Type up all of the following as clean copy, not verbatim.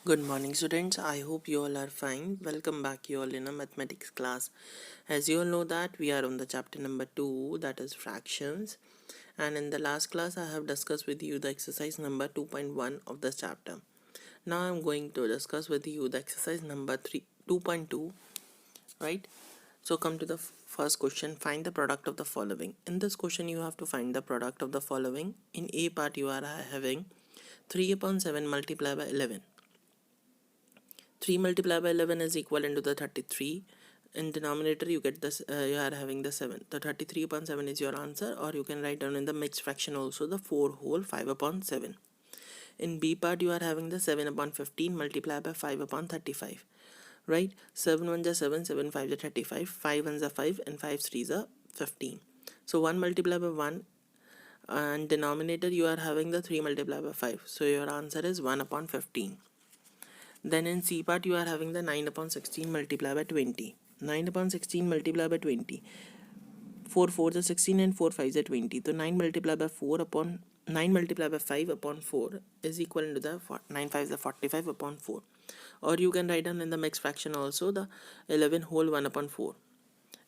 Good morning, students. I hope you all are fine. Welcome back, you all, in a mathematics class. As you all know that we are on the chapter number 2, that is fractions. And in the last class, I have discussed with you the exercise number 2.1 of this chapter. Now I'm going to discuss with you the exercise number 2.2, right? So come to the first question. Find the product of the following. In this question, you have to find the product of the following. In A part, you are having 3 upon 7 multiplied by 11. 3 multiplied by 11 is equivalent to the 33. In denominator you get this, you are having the 7. The 33 upon 7 is your answer, or you can write down in the mixed fraction also the 4 whole 5 upon 7. In B part you are having the 7 upon 15 multiplied by 5 upon 35. Right? 7 1 is 7, 7 5 is 35, 5 1 is 5 and 5 3 is 15. So 1 multiplied by 1, and denominator you are having the 3 multiplied by 5. So your answer is 1 upon 15. Then in C part you are having the 9 upon 16 multiplied by 20. 9 upon 16 multiplied by 20. 4 4 is 16 and 4 5 is 20. So 9 multiplied by 4 upon 9 multiplied by 5 upon 4 is equal to the 9 5 is 45 upon 4. Or you can write down in the mixed fraction also the 11 whole 1 upon 4.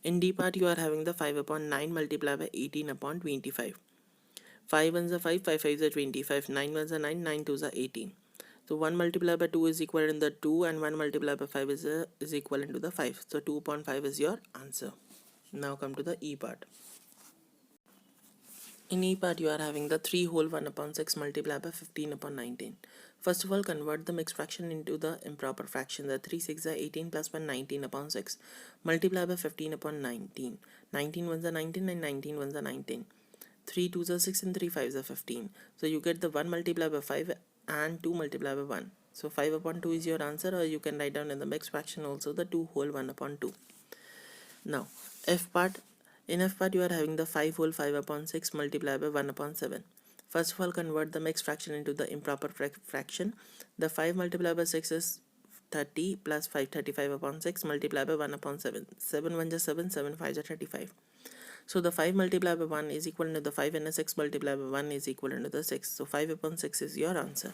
In D part you are having the 5 upon 9 multiplied by 18 upon 25. 5 1 is 5, 5 5 is 25, 9 1 is 9, 9 2 is 18. So 1 multiplied by 2 is equal to the 2 and 1 multiplied by 5 is equivalent to the 5. So 2.5 is your answer. Now come to the E part. In E part you are having the 3 whole 1 upon 6 multiplied by 15 upon 19. First of all, convert the mixed fraction into the improper fraction. The 3 6 are 18 plus 1 19 upon 6 multiplied by 15 upon 19. 19 ones are 19 and 19 ones are 19. 3 2s are 6 and 3 5s are 15. So you get the 1 multiplied by 5 and 2 multiplied by 1. So 5 upon 2 is your answer, or you can write down in the mixed fraction also the 2 whole 1 upon 2. Now F part. In F part you are having the 5 whole 5 upon 6 multiplied by 1 upon 7. First of all, convert the mixed fraction into the improper fraction. The 5 multiplied by 6 is 30 plus 5 35 upon 6 multiplied by 1 upon 7. 7 1 is 7, 7 5 is 35. So the 5 multiplied by 1 is equal to the 5 and the 6 multiplied by 1 is equal to the 6. So 5 upon 6 is your answer.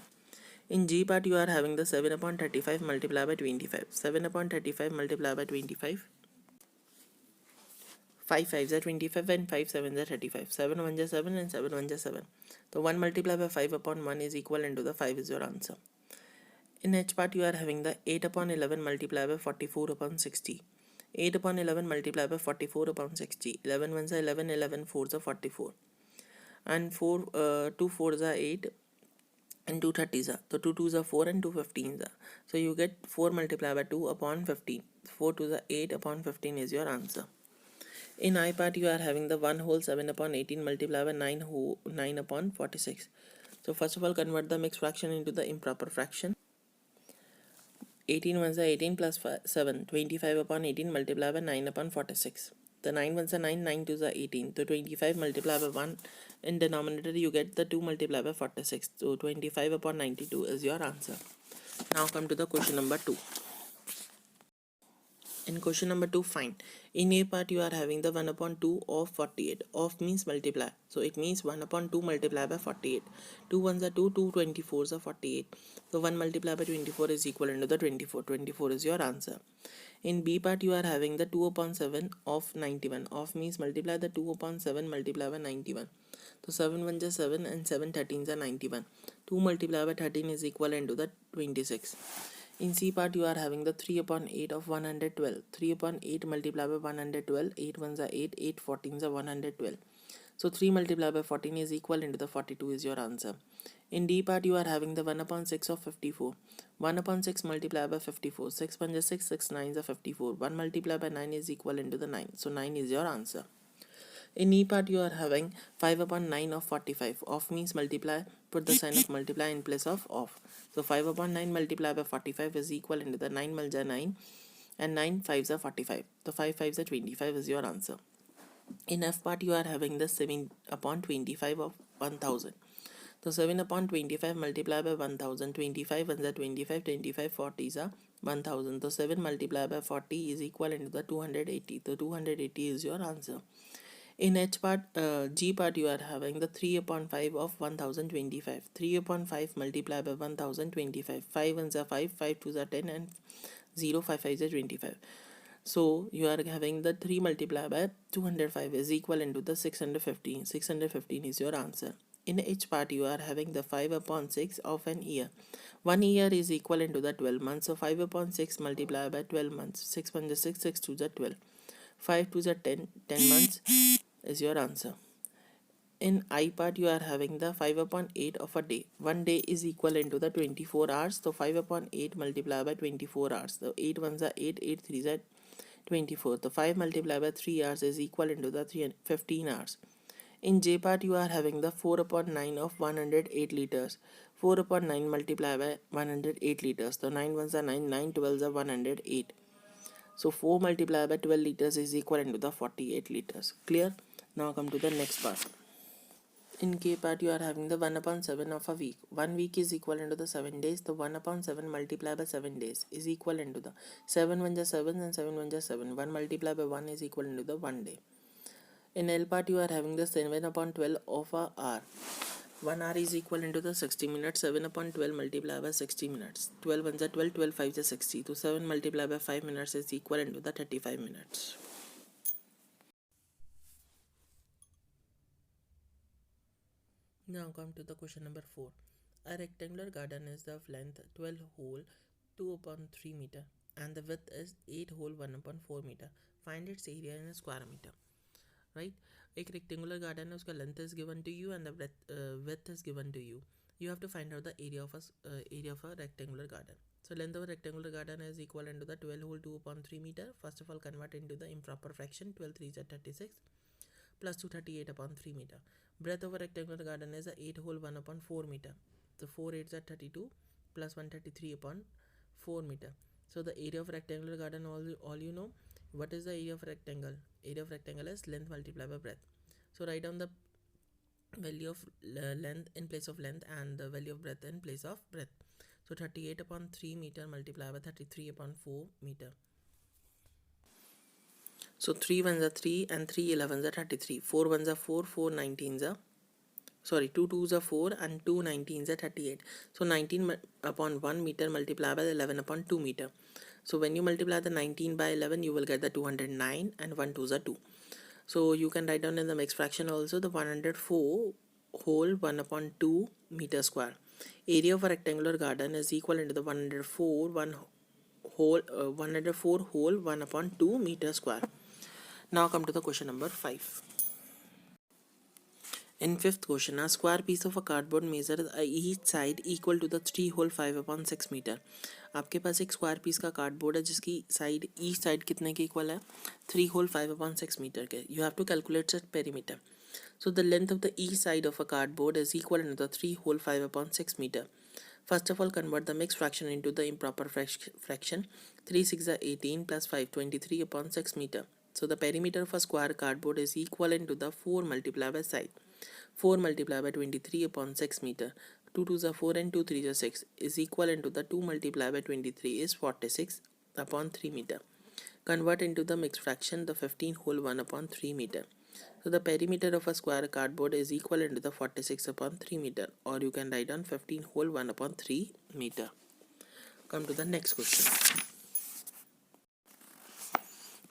In G part you are having the 7 upon 35 multiplied by 25. 7 upon 35 multiplied by 25. 5 5 is 25 and 5 7 is 35. 7 1 is 7 and 7 1 is 7. So 1 multiplied by 5 upon 1 is equal to the 5 is your answer. In H part you are having the 8 upon 11 multiplied by 44 upon 60. 8 upon 11 multiplied by 44 upon 60. 11 ones are 11, 11 fours are 44. And 2 fours are 8 and 2 30s are. So 2 2s are 4 and 2 15s are. So you get 4 multiplied by 2 upon 15. 4 2s are 8 upon 15 is your answer. In I part you are having the 1 whole 7 upon 18 multiplied by 9 upon 46. So first of all, convert the mixed fraction into the improper fraction. 18 ones are 18 plus 7, 25 upon 18 multiplied by 9 upon 46. The 9 ones are 9, 9 twos are 18. So 25 multiplied by 1, in denominator you get the 2 multiplied by 46. So 25 upon 92 is your answer. Now come to the question number 2. In question number 2, find. In A part you are having the 1 upon 2 of 48. Of means multiply. So it means 1 upon 2 multiplied by 48. 2 ones are 2, 2 24s are 48. So 1 multiplied by 24 is equal to the 24. 24 is your answer. In B part you are having the 2 upon 7 of 91. Of means multiply the 2 upon 7 multiplied by 91. So 7 1 is 7 and 7 13s are 91. 2 multiplied by 13 is equal to the 26. In C part you are having the 3 upon 8 of 112. 3 upon 8 multiplied by 112. 8 ones are 8, 8 14s are 112. So 3 multiplied by 14 is equal to the 42 is your answer. In D part you are having the 1 upon 6 of 54. 1 upon 6 multiplied by 54. 6 1 is 6, 6 9s are 54. 1 multiplied by 9 is equal to the 9. So 9 is your answer. In E part you are having 5 upon 9 of 45. Of means multiply, put the sign of multiply in place of. So 5 upon 9 multiplied by 45 is equal to the 9 multiply 9 and 9 5s are 45. So 5 5s are 25 is your answer. In F part you are having the 7 upon 25 of 1000. So 7 upon 25 multiplied by 1000. 25 ones are 25, 25 40s are 1000. So 7 multiplied by 40 is equal to the 280. So 280 is your answer. In G part, you are having the 3 upon 5 of 1025. 3 upon 5 multiplied by 1025. 5 ones are 5, 5 twos are 10, and 0, 5 5 is 25. So you are having the 3 multiplied by 205 is equal into the 615. 615 is your answer. In each part, you are having the 5 upon 6 of an year. 1 year is equal into the 12 months. So 5 upon 6 multiplied by 12 months. 6 1 is 6, 6 2 is 12. 5 2 is 10, 10 months is your answer. In I part, you are having the 5 upon 8 of a day. 1 day is equal into the 24 hours. So 5 upon 8 multiplied by 24 hours. So 8 ones are 8, 8 threes are 24. So 5 multiplied by 3 hours is equal into the 15 hours. In J part, you are having the 4 upon 9 of 108 liters. 4 upon 9 multiplied by 108 liters. So 9 ones are 9, 9 12s are 108. So 4 multiplied by 12 liters is equal into the 48 liters. Clear? Now come to the next part. In K part, you are having the 1 upon 7 of a week. 1 week is equal into the 7 days. The 1 upon 7 multiplied by 7 days is equal into the 7 1 is 7 and 7 1 is 7. 1 multiplied by 1 is equal into the 1 day. In L part, you are having the 7 upon 12 of a hour. 1 hour is equal into the 60 minutes. 7 upon 12 multiplied by 60 minutes. 12 1 is 12, 12 5 is 60. So 7 multiplied by 5 minutes is equal into the 35 minutes. Now come to the question number 4. A rectangular garden is of length 12 whole 2 upon 3 meter and the width is 8 whole 1 upon 4 meter. Find its area in a square meter. Right? एक rectangular garden है, उसका length is given to you and the width is given to you. You have to find out the area of a rectangular garden. So length of a rectangular garden is equal into the 12 whole 2 upon 3 meter. First of all, convert into the improper fraction. 12 3 is 36 plus 238 upon 3 meter. Breadth of a rectangular garden is 8 whole 1 upon 4 meter. So 4 8 is 32 plus 133 upon 4 meter. So the area of rectangular garden, all you know. What is the area of rectangle? Area of rectangle is length multiplied by breadth. So write down the value of length in place of length and the value of breadth in place of breadth. So 38 upon 3 meter multiplied by 33 upon 4 meter. So 3 ones are 3 and 3 11s are 33. 4 ones are 4, 4 19s are 2 2s are 4 and 2 19s are 38. So 19 upon 1 meter multiplied by 11 upon 2 meter. So when you multiply the 19 by 11, you will get the 209 and 1 2s are 2. So you can write down in the mixed fraction also the 104 whole 1 upon 2 meter square. Area of a rectangular garden is equal into the 104 whole 1 upon 2 meter square. Now come to the question number 5. In fifth question, a square piece of a cardboard measures each side equal to the 3 whole 5 upon 6 meter. आपके पास एक square piece का cardboard है जिसकी side each side कितने के equal है 3 whole 5 upon 6 metre के. You have to calculate its perimeter. So the length of the each side of a cardboard is equal to the 3 whole 5 upon 6 meter. First of all, convert the mixed fraction into the improper fraction. 3 6 are 18 plus 5 23 upon 6 meter. So the perimeter of a square cardboard is equivalent to the 4 multiplied by side. 4 multiplied by 23 upon 6 meter. 2 2s are 4 and 2 3s are 6 is equivalent to the 2 multiplied by 23 is 46 upon 3 meter. Convert into the mixed fraction the 15 whole 1 upon 3 meter. So the perimeter of a square cardboard is equivalent to the 46 upon 3 meter, or you can write down 15 whole 1 upon 3 meter. Come to the next question.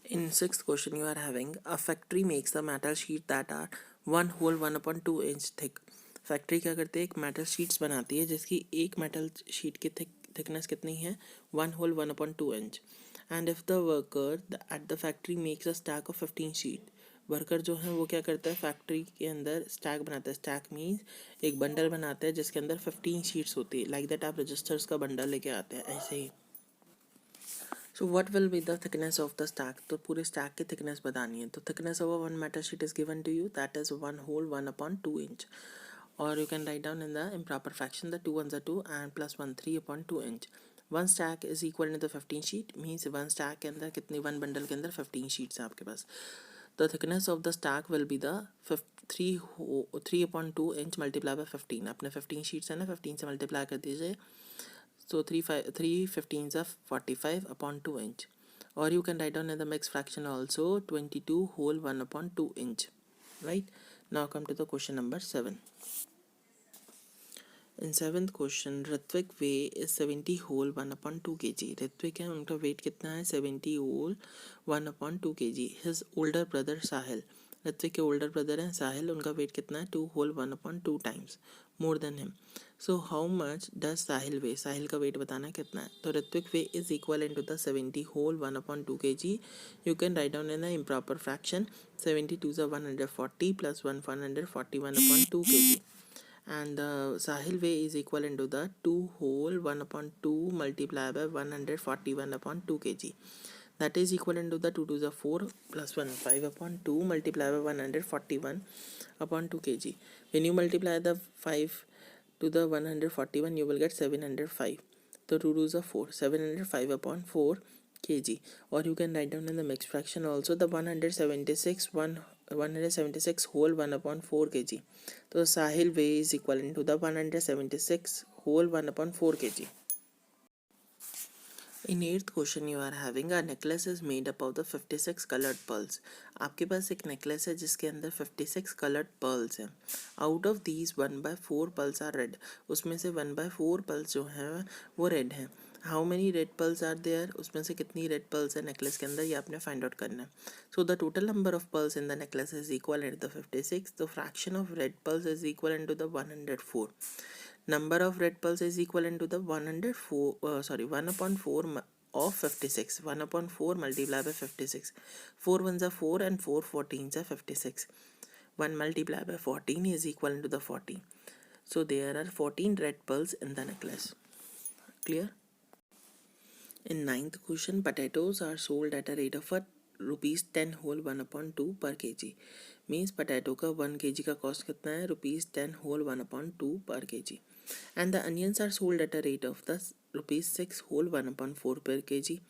In sixth question, you are having a factory makes the metal sheet that are 1 whole 1 upon 2 inch thick. Factory क्या करते हैं, एक metal sheets बनाती है जिसकी एक metal sheet की thickness कितनी है 1 whole 1 upon 2 inch. And if the worker at the factory makes a stack of 15 sheet. Worker जो है वो क्या करता है, फैक्ट्री के अंदर स्टैक बनाता है. स्टैक मीन्स एक बंडल बनाता है जिसके अंदर 15 शीट्स होती है. लाइक दैट आप रजिस्टर्स का बंडल लेके आते हैं ऐसे ही. So what will be the thickness of the stack? तो पूरे stack की thickness बतानी है. तो thickness of a one metal sheet is given to you, that is 1 whole 1 upon 2 inch. Or you can write down in the improper fraction the 2 ones are 2 and plus 1 3 upon 2 inch. One stack is equal to the 15 sheet, means one stack के अंदर कितनी, one bundle के अंदर 15 sheets हैं आपके पास. The thickness of the stack will be the 3 upon 2 inch multiplied by 15. अपने 15 sheets है ना, 15 से multiply कर दीजिए. So 3 15s are 45 upon 2 inch. Or you can write down in the mixed fraction also 22 whole 1 upon 2 inch. right? Now come to the question number 7. In seventh question, Ritvik weight is 70 whole 1 upon 2 kg. Ritvik है उनका weight कितना है 70 whole 1 upon 2 kg. His older brother Sahil, Ritwik के older brother हैं साहिल, उनका weight कितना है 2 whole 1 upon 2 times more than him. So how much does Sahil weigh? साहिल का weight बताना है कितना है. तो Ritwik weight is equal into the 70 whole 1 upon 2 kg. You can write down in the improper fraction 70 to the 140 plus 141 upon 2 kg. And the Sahil way is equal into the 2 whole 1 upon 2 multiplied by 141 upon 2 kg. That is equal into the 2 to the 4 plus 1 5 upon 2 multiplied by 141 upon 2 kg. When you multiply the 5 to the 141, you will get 705. So 2 to the 4, 705 upon 4 kg. Or you can write down in the mixed fraction also the 176 whole 1 upon 4 kg. So Sahil way is equivalent to the 176 whole 1 upon 4 kg. In 8th question you are having a necklace is made up of the 56 colored pearls. आपके पास एक necklace है जिसके अंदर 56 colored pearls हैं. Out of these 1/4 pearls are red. उसमें से 1/4 pearls जो हैं वो red हैं. How many red pearls are there? उसमें से कितनी red pearls है necklace के अंदर ये आपने find out करना है. So the total number of pearls in the necklace is equal to the 56. The fraction of red pearls is equal to the 104. Number of red pearls is equivalent to the 1 upon 4 of 56. 1 upon 4 multiplied by 56. 4 ones are 4 and 4 14s are 56. 1 multiplied by 14 is equivalent to the 40. So there are 14 red pearls in the necklace. Clear? In 9th question, potatoes are sold at a rate of rupees 10 whole 1 upon 2 per kg. Means potato का 1 kg का cost कितना है rupees 10 whole 1 upon 2 per kg. And the onions are sold at a rate of the rupees 6 whole 1 upon 4 per kg.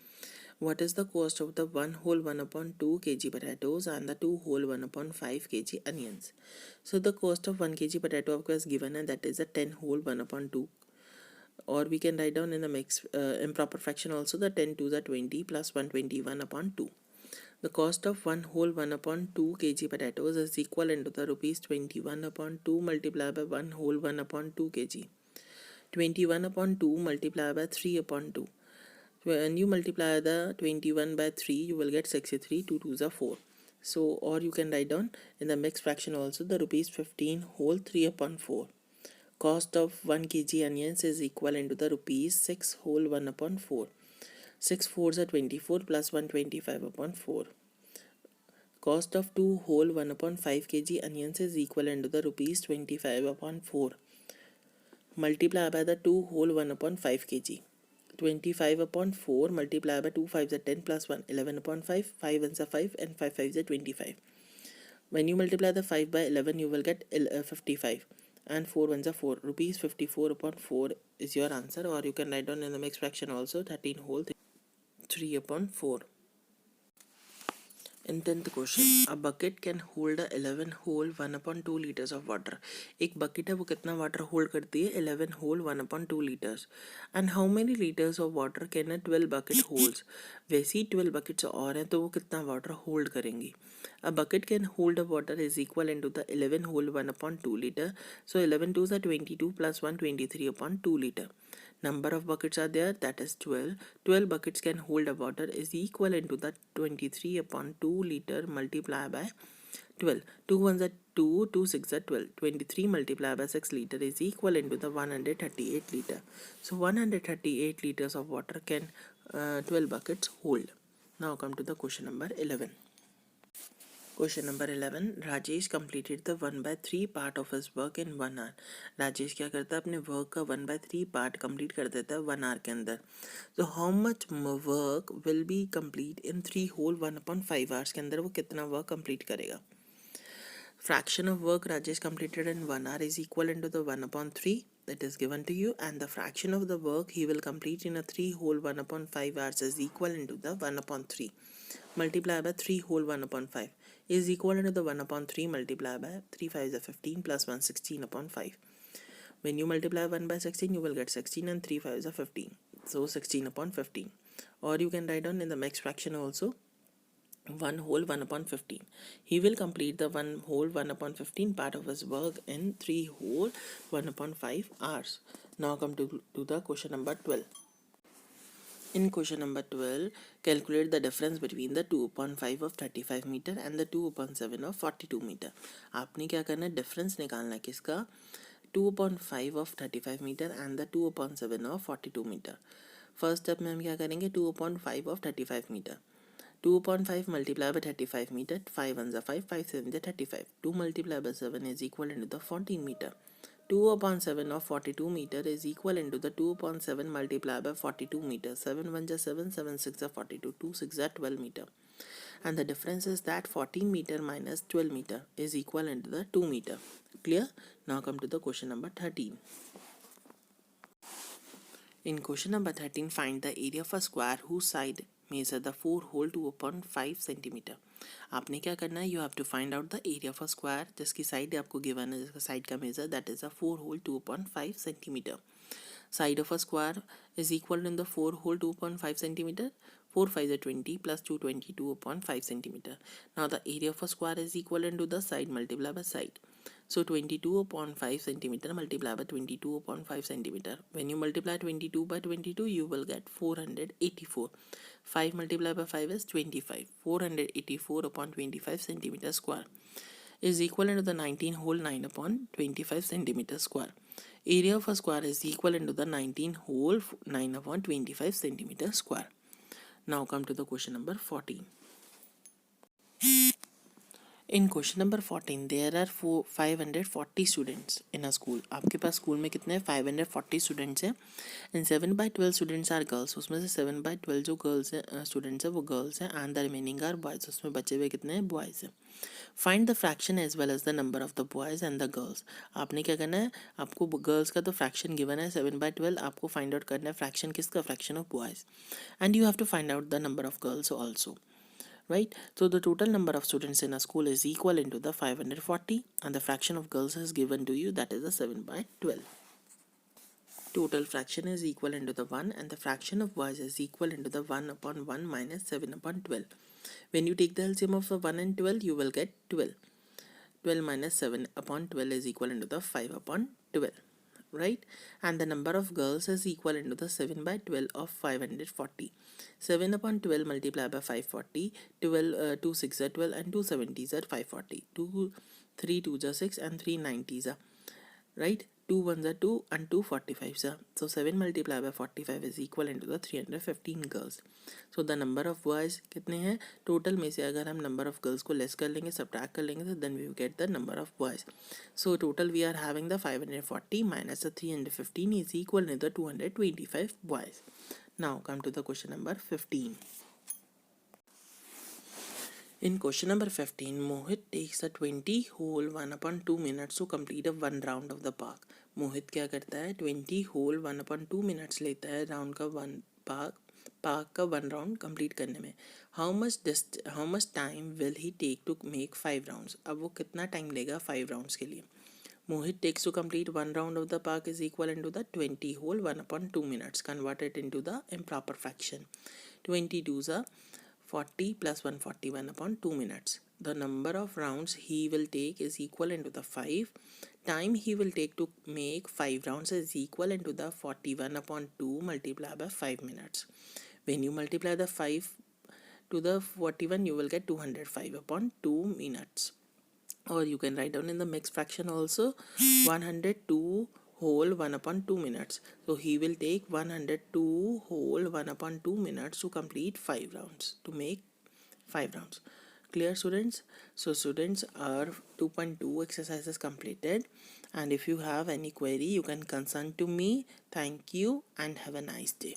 What is the cost of the 1 whole 1 upon 2 kg potatoes and the 2 whole 1 upon 5 kg onions? So the cost of 1 kg potato आपको is given है, that is a 10 whole 1 upon 2. Or we can write down in the improper fraction also the 10 to the 20 plus 121 upon 2. The cost of 1 whole 1 upon 2 kg potatoes is equal into the rupees 21 upon 2 multiplied by 1 whole 1 upon 2 kg. 21 upon 2 multiplied by 3 upon 2. When you multiply the 21 by 3, you will get 63. 2 2s are 4. So, or you can write down in the mixed fraction also the rupees 15 whole 3 upon 4. Cost of 1 kg onions is equal into the rupees 6 whole 1 upon 4. 6 4s are 24 plus 125 upon 4. Cost of 2 whole 1 upon 5 kg onions is equal into the rupees 25 upon 4. Multiply by the 2 whole 1 upon 5 kg. 25 upon 4 multiply by 2 5s are 10 plus 1 11 upon 5. 5 ones are 5 and 5 5s are 25. When you multiply the 5 by 11, you will get 55. And 4 ones are 4. Rupees 54 upon 4 is your answer. Or you can write down in the mixed fraction also 13 whole 3 upon 4. In 10th question, a bucket can hold a 11 whole 1 upon 2 liters of water. एक bucket है वो कितना water hold करती है 11 whole 1 upon 2 liters. And how many liters of water can a 12 bucket holds? वैसे ही 12 buckets और हैं तो वो कितना water hold करेंगी? A bucket can hold a water is equal into the 11 whole 1 upon 2 liter. So 11 2s are 22 plus 1 23 upon 2 liter. Number of buckets are there, that is 12. 12 buckets can hold a water is equal into the 23 upon 2 liter multiplied by 12. 2 ones are 2, 2 6 are 12. 23 multiplied by 6 liter is equal into the 138 liter. So 138 liters of water can 12 buckets hold. Now come to the question number 11. Question number 11. Rajesh completed the 1/3 part of his work in 1 hour. Rajesh क्या करता है अपने work का 1/3 part complete कर देता है 1 our के अंदर. तो how much work will be complete in 3 whole 1/5 hours के अंदर वो कितना वर्क कंप्लीट करेगा. Fraction of work Rajesh completed in 1 hour is equal into the 1/3 that is given to you, and the fraction of the work he will complete in a 3 whole 1/5 hours is equal into the 1/3 multiplied by 3 whole 1/5 is equal to the 1/3 multiplied by 3 5 is 15 plus 1 16 upon 5. When you multiply 1 by 16, you will get 16 and 3 5 is 15. So 16 upon 15. Or you can write down in the mixed fraction also 1 whole 1 upon 15. He will complete the 1 whole 1 upon 15 part of his work in 3 whole 1 upon 5 hours. Now come to the question number 12. In question number 12, calculate the difference between the 2 upon 5 of 35 meter and the 2 upon 7 of 42 meter. आपने क्या करना है, difference निकालना है किसका, 2 upon 5 of 35 meter and the 2 upon 7 of 42 meter. First step में हम क्या करेंगे, 2 upon 5 of 35 meter. 2 upon 5 multiplied by 35 meter, 5 1 is 5, 5 7 is 35. 2 multiplied by 7 is equal into the 14 meter. 2 upon 7 of 42 meter is equal into the 2 upon 7 multiplied by 42 meter. 7 1 is 7, 7 6 is 42, 2 6 is 12 meter. And the difference is that 14 meter minus 12 meter is equal into the 2 meter. Clear? Now come to the question number 13. In question number 13, find the area of a square whose side measure the 4 whole 2 upon 5 centimeter. आपने क्या करना है, you have to find out the area of a square जिसकी side आपको given है, जिसका side का major that is a 4 whole 2 upon 5 centimeter. Side of a square is equal to the 4 whole 2 upon 5 centimeter. 4 5 is 20 plus 2 22 upon 5 centimeter. Now the area of a square is equal to the side multiplied by side. So 22 upon 5 centimeter multiplied by 22 upon 5 centimeter. When you multiply 22 by 22, you will get 484. 5 multiplied by 5 is 25. 484 upon 25 centimeter square is equal to the 19 whole 9 upon 25 centimeter square. Area of a square is equal to the 19 whole 9 upon 25 centimeter square. Now come to the question number 14. In question number 14, there are 540 students in a school. आपके पास school में कितने हैं, 540 students हैं. And 7/12 students are girls. उसमें से 7/12 जो girls हैं students हैं वो गर्ल्स हैं. And the remaining are boys. उसमें बचे हुए कितने हैं, बॉयज़ हैं. Find the fraction as well as the number of the boys and the girls. आपने क्या करना है, आपको गर्ल्स का तो फ्रैक्शन गिवन है 7/12. आपको फाइंड आउट करना है फ्रैक्शन किसका, fraction of boys. And you have to find out the number of girls also. Right, so the total number of students in a school is equal into the 540 and the fraction of girls is given to you, that is the 7/12. Total fraction is equal into the 1 and the fraction of boys is equal into the 1 upon 1 minus 7 upon 12. When you take the LCM of the 1 and 12, you will get 12. 12 minus 7 upon 12 is equal into the 5 upon 12. Right, and the number of girls is equal into the 7/12 of 540. 7 upon 12 multiplied by 540. 2 6 are 12 and 2 70s are 540. 2 3 2s are 6 and 3 90s are, right. 2 1s are 2 and 2 45s are. So 7 multiplied by 45 is equal into the 315 girls. So the number of boys कितने हैं, total में से अगर हम number of girls को less कर लेंगे, subtract कर लेंगे, तो then we will get the number of boys. So total we are having the 540 minus the 315 is equal to the 225 boys. Now come to the question number 15. In question number 15, Mohit takes a 20 whole 1 upon 2 minutes to complete a 1 round of the park. मोहित क्या करता है, 20 whole 1 upon 2 minutes लेता है round का 1 park का 1 round complete करने में. How much time will he take to make 5 rounds. अब वो कितना टाइम लेगा 5 राउंड्स के लिए. Mohit takes to complete 1 round of the park is equal into the 20 whole 1 upon 2 minutes. Convert it into the improper fraction. 22s are 40 plus 141 upon 2 minutes. The number of rounds he will take is equal into the 5. Time he will take to make 5 rounds is equal into the 41 upon 2 multiplied by 5 minutes. When you multiply the 5 to the 41, you will get 205 upon 2 minutes. Or you can write down in the mixed fraction also 102 whole 1 upon 2 minutes. So he will take 102 whole 1 upon 2 minutes to complete 5 rounds, to make 5 rounds. Clear, students? So students, our 2.2 exercises completed, and if you have any query you can consult to me. Thank you and have a nice day.